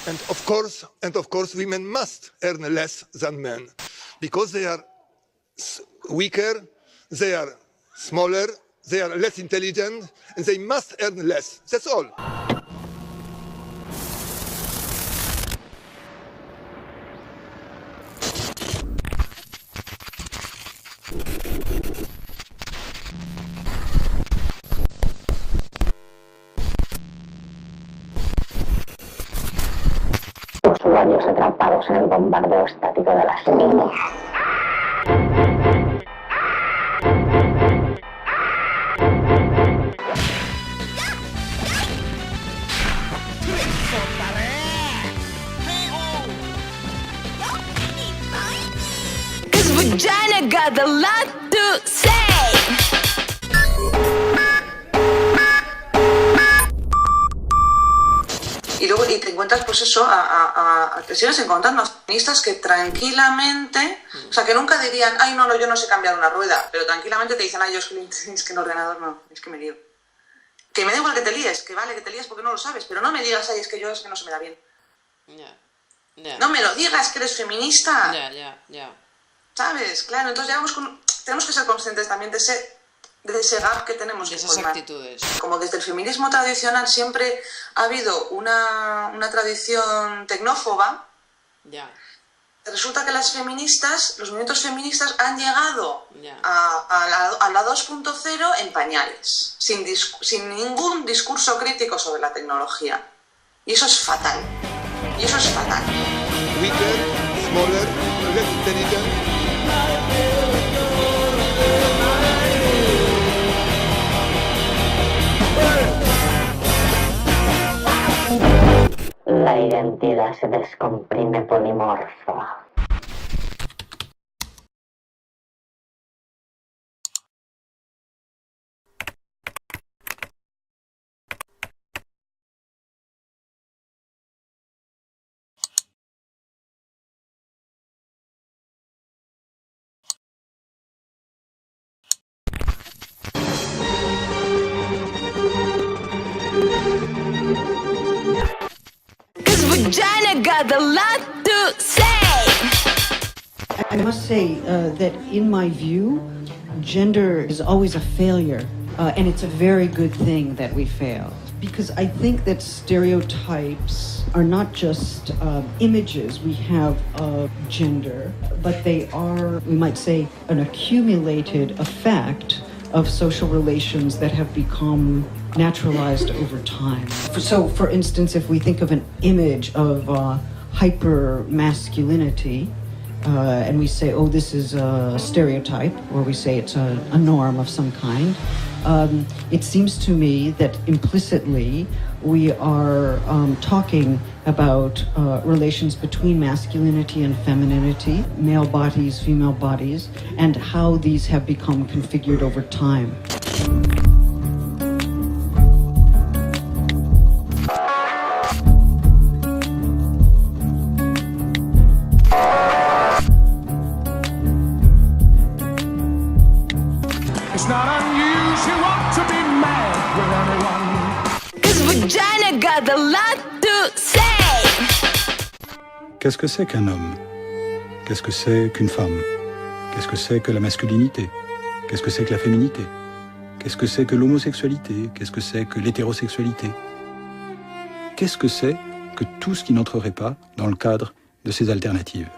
And of course, women must earn less than men because they are weaker, they are smaller, they are less intelligent, and they must earn less. That's all. Usuarios atrapados en el bombardeo estático de las líneas. Cause vagina got a lot to say. Y luego te encuentras, pues eso, te sigues encontrando a feministas que tranquilamente, o sea, que nunca dirían, ay, no, yo no sé cambiar una rueda, pero tranquilamente te dicen, ay, yo es que el ordenador no, es que me lío. Que me da igual que te líes, que vale, que te líes porque no lo sabes, pero no me digas, ay, es que no se me da bien. No me lo digas, que eres feminista. ¿Sabes? Claro, entonces ya tenemos que ser conscientes también de ese gap que tenemos que esas actitudes. Como desde el feminismo tradicional siempre ha habido una tradición tecnófoba, resulta que los movimientos feministas han llegado a la 2.0 en pañales, sin ningún discurso crítico sobre la tecnología. Y eso es fatal. Weaker, smaller, less intelligent. La identidad se descomprime polimorfa. Vagina got a lot to say. I must say that in my view, gender is always a failure, and it's a very good thing that we fail. Because I think that stereotypes are not just images we have of gender, but they are, we might say, an accumulated effect of social relations that have become naturalized over time. So, for instance, if we think of an image of hyper-masculinity, and we say, oh, this is a stereotype, or we say it's a norm of some kind, it seems to me that implicitly we are talking about relations between masculinity and femininity, male bodies, female bodies, and how these have become configured over time. It's not unusual to be mad with anyone. Cause vagina got a lot to say. Qu'est-ce que c'est qu'un homme? Qu'est-ce que c'est qu'une femme? Qu'est-ce que c'est que la masculinité? Qu'est-ce que c'est que la féminité? Qu'est-ce que c'est que l'homosexualité? Qu'est-ce que c'est que l'hétérosexualité? Qu'est-ce que c'est que tout ce qui n'entrerait pas dans le cadre de ces alternatives?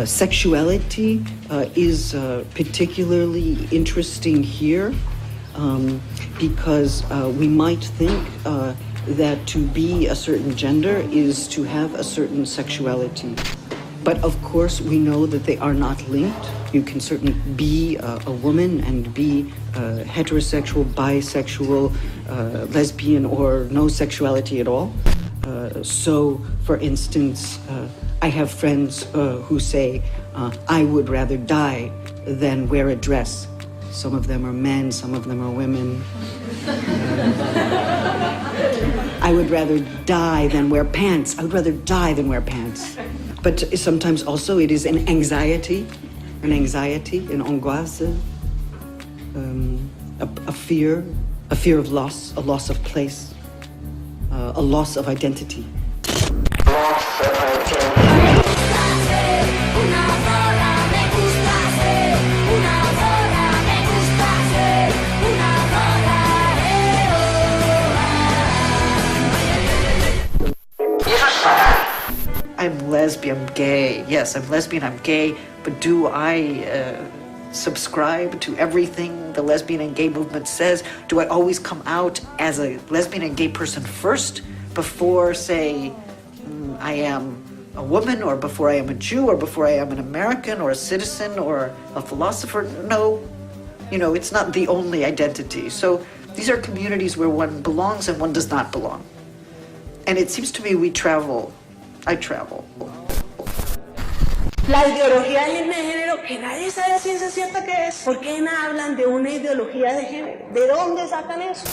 Sexuality is particularly interesting here because we might think that to be a certain gender is to have a certain sexuality. But of course we know that they are not linked. You can certainly be a woman and be heterosexual, bisexual, lesbian, or no sexuality at all. So, for instance, I have friends who say, I would rather die than wear a dress. Some of them are men, some of them are women. I would rather die than wear pants. I would rather die than wear pants. But sometimes also it is an anxiety, an angoisse, a fear of loss, a loss of place, a loss of identity. I'm lesbian, gay. Yes, I'm lesbian, I'm gay, but do I subscribe to everything the lesbian and gay movement says? Do I always come out as a lesbian and gay person first before, say, I am a woman, or before I am a Jew, or before I am an American, or a citizen, or a philosopher? No, it's not the only identity. So these are communities where one belongs and one does not belong. And it seems to me I travel. La ideología de género, que nadie sabe ciencia cierta qué es. ¿Por qué hablan de una ideología de género? ¿De dónde sacan eso?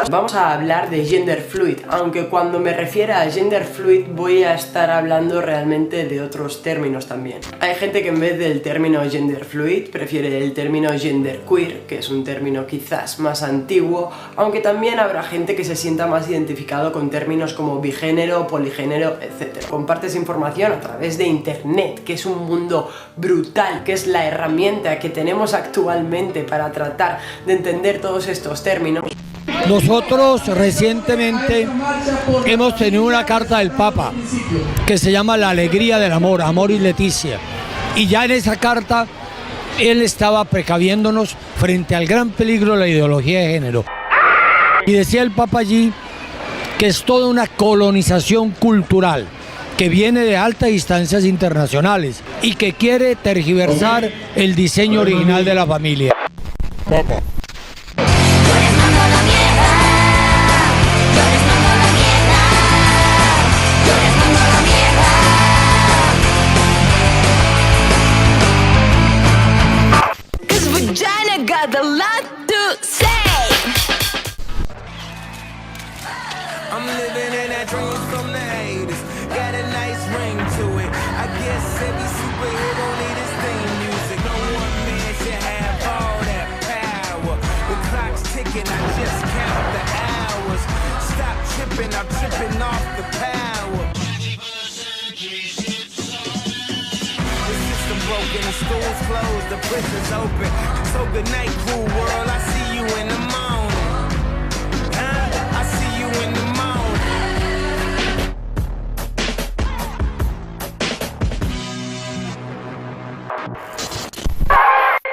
Vamos a hablar de gender fluid, aunque cuando me refiera a gender fluid voy a estar hablando realmente de otros términos también. Hay gente que en vez del término gender fluid prefiere el término gender queer, que es un término quizás más antiguo, aunque también habrá gente que se sienta más identificado con términos como bigénero, poligénero, etc. Compartes información a través de internet, que es un mundo brutal, que es la herramienta que tenemos actualmente para tratar de entender todos estos términos. Nosotros recientemente hemos tenido una carta del Papa que se llama La alegría del amor, Amor y Leticia. Y ya en esa carta él estaba precaviéndonos frente al gran peligro de la ideología de género. Y decía el Papa allí que es toda una colonización cultural que viene de altas instancias internacionales y que quiere tergiversar el diseño original de la familia. Papa. Got a lot to say. I'm living in that dream from the 80s. Got a nice ring to it. I guess every superhero need his theme music. No one man should have all that power. The clock's ticking, I just count the hours. Stop tripping, I'm tripping off the power. The system broken, the school's closed, the prison's open. So good night, cool world, I see you in the morning. I see you in the morning.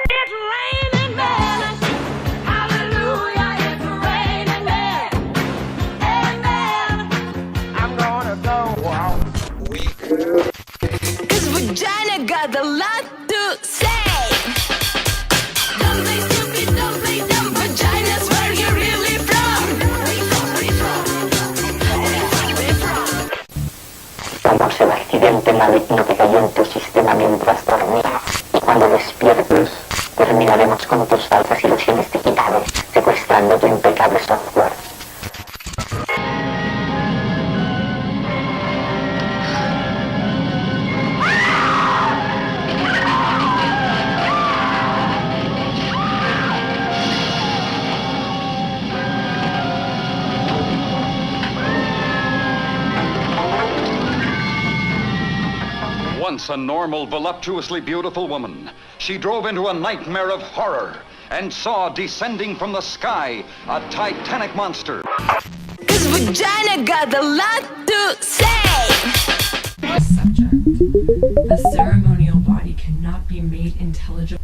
It's raining men. Hallelujah, it's raining men. Amen. I'm gonna go out. 'Cause vagina got a lot to say. Don't say stupid, don't say dumb. Vagina's where you're really from. Somos el accidente maligno que cayó en tu sistema mientras dormías. Y cuando despiertes, terminaremos con tus falsas ilusiones digitales, secuestrando tu impecable software. Once a normal, voluptuously beautiful woman, she drove into a nightmare of horror and saw descending from the sky a titanic monster. 'Cause vagina got a lot to say. Subject. A ceremonial body cannot be made intelligible.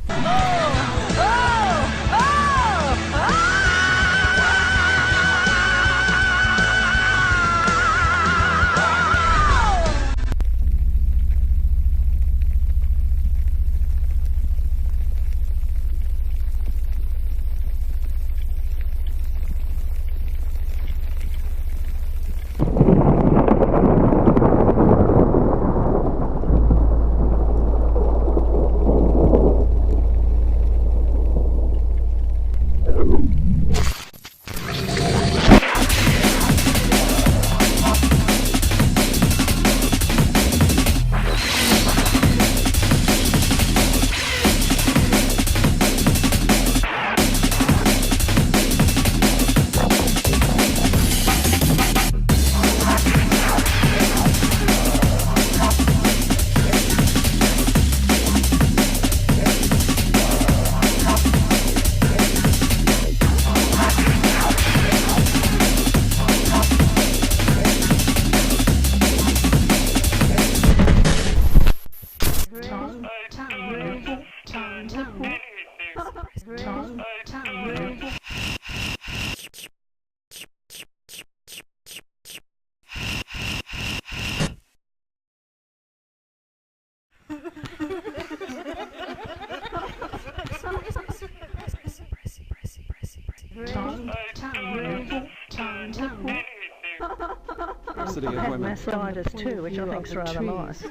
diversity of women. Mastitis too, which I think's rather nice.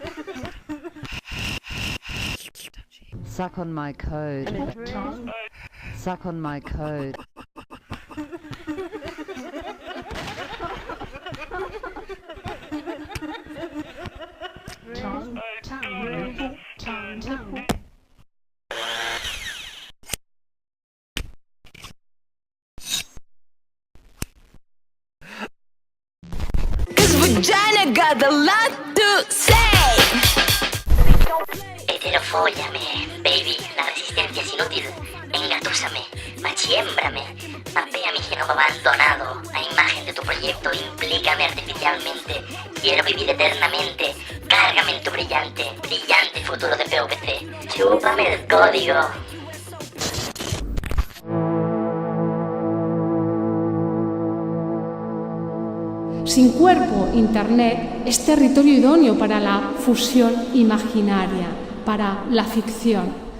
Suck on my code. Suck on my code. Cause vagina got a lot to say. Heterofóllame, baby, la resistencia es inútil. Engatúsame, machiémbrame, mapea mi genoma abandonado. A imagen de tu proyecto, implícame artificialmente. Quiero vivir eternamente. Cárgame en tu brillante futuro de PVC. Chúpame el código. Sin cuerpo, Internet es territorio idóneo para la fusión imaginaria, para la ficción.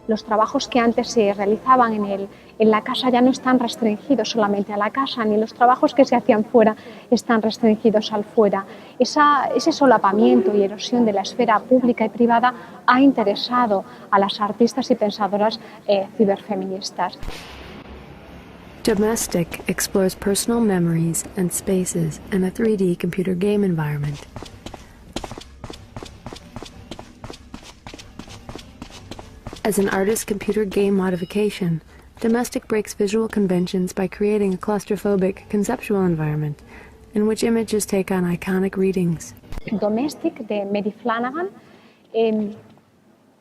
Los trabajos que antes se realizaban en la casa ya no están restringidos solamente a la casa, ni los trabajos que se hacían fuera están restringidos al fuera. Ese solapamiento y erosión de la esfera pública y privada ha interesado a las artistas y pensadoras ciberfeministas. Domestic explores personal memories and spaces in a 3D computer game environment. As an artist's computer game modification, Domestic breaks visual conventions by creating a claustrophobic conceptual environment in which images take on iconic readings. Domestic de Mary Flanagan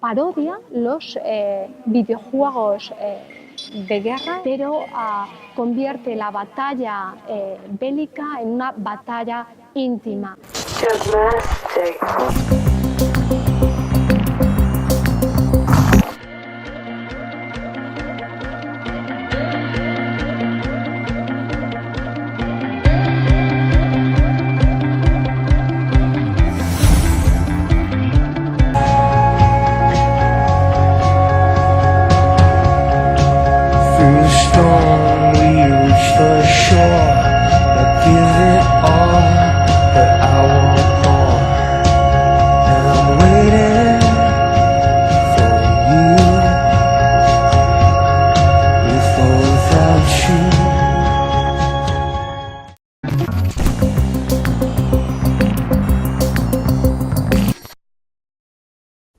parodia los videojuegos de guerra, pero convierte la batalla bélica en una batalla íntima. Domestic.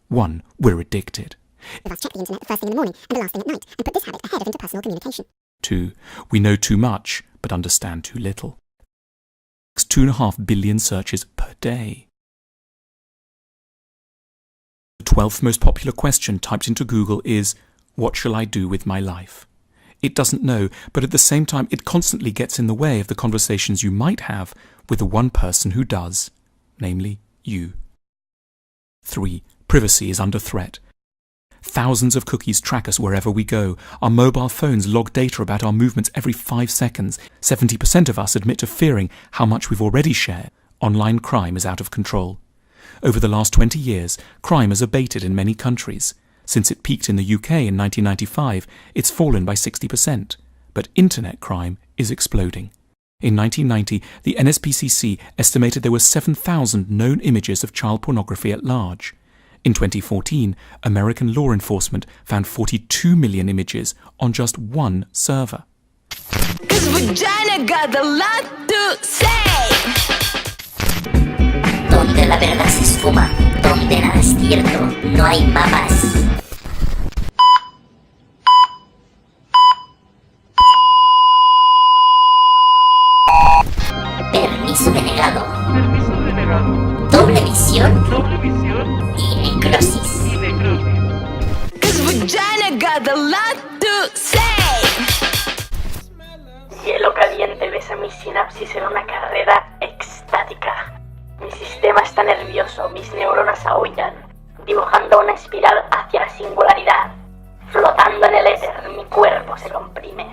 One, we're addicted. We must check the internet the first thing in the morning and the last thing at night, and put this habit ahead of interpersonal communication. 2. We know too much, but understand too little. 2.5 billion searches per day. The 12th most popular question typed into Google is, what shall I do with my life? It doesn't know, but at the same time it constantly gets in the way of the conversations you might have with the one person who does, namely you. 3. Privacy is under threat. Thousands of cookies track us wherever we go. Our mobile phones log data about our movements every 5 seconds. 70% of us admit to fearing how much we've already shared. Online crime is out of control. Over the last 20 years, crime has abated in many countries. Since it peaked in the UK in 1995, it's fallen by 60%. But internet crime is exploding. In 1990, the NSPCC estimated there were 7,000 known images of child pornography at large. In 2014, American law enforcement found 42 million images on just one server. 'Cause vagina got a lot to say. Donde la verdad se esfuma, donde nada es cierto, no hay mapas. Permiso denegado. Doble visión. Y necrosis. 'Cause vagina got a lot to say. Cielo caliente besa mis sinapsis en una carrera extática. Mi sistema está nervioso, mis neuronas aúllan, dibujando una espiral hacia la singularidad. Flotando en el éter, mi cuerpo se comprime.